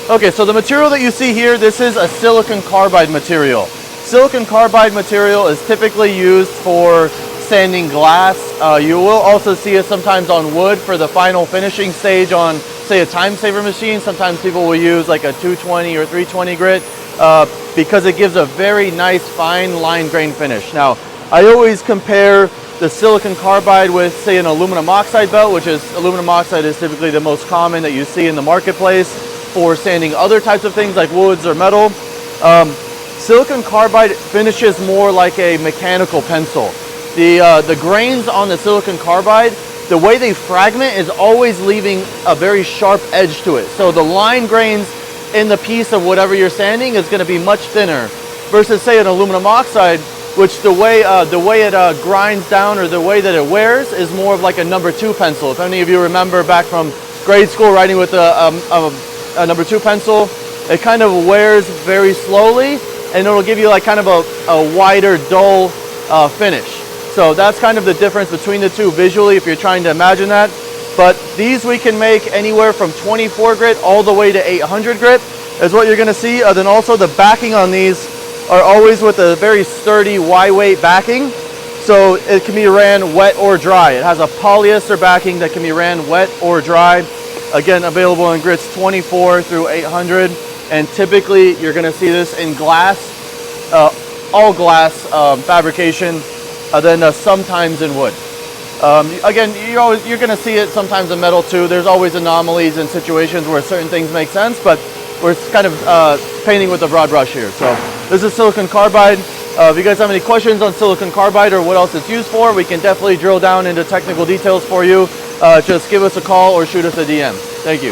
Okay, so the material that you see here, this is a silicon carbide material. Silicon carbide material is typically used for sanding glass. You will also see it sometimes on wood for the final finishing stage on, say, a time saver machine. Sometimes people will use like a 220 or 320 grit because it gives a very nice fine line grain finish. Now, I always compare the silicon carbide with, say, an aluminum oxide belt, which is, aluminum oxide is typically the most common that you see in the marketplace for sanding other types of things like woods or metal. Silicon carbide finishes more like a mechanical pencil. The grains on the silicon carbide, the way they fragment is always leaving a very sharp edge to it. So the line grains in the piece of whatever you're sanding is going to be much thinner versus, say, an aluminum oxide, which the way it grinds down, or the way that it wears, is more of like a number 2 pencil. If any of you remember back from grade school writing with a number 2 pencil, it kind of wears very slowly, and it'll give you like kind of a wider, dull finish. So that's kind of the difference between the two visually if you're trying to imagine that. But these we can make anywhere from 24 grit all the way to 800 grit is what you're going to see. Then also the backing on these are always with a very sturdy Y-weight backing. So it can be ran wet or dry. It has a polyester backing that can be ran wet or dry. Again, available in grits 24 through 800. And typically you're going to see this in glass, all glass fabrication, then sometimes in wood. Again, you're going to see it sometimes in metal too. There's always anomalies and situations where certain things make sense, but we're kind of painting with a broad brush here. So this is silicon carbide. If you guys have any questions on silicon carbide or what else it's used for, we can definitely drill down into technical details for you. Just give us a call or shoot us a DM. Thank you.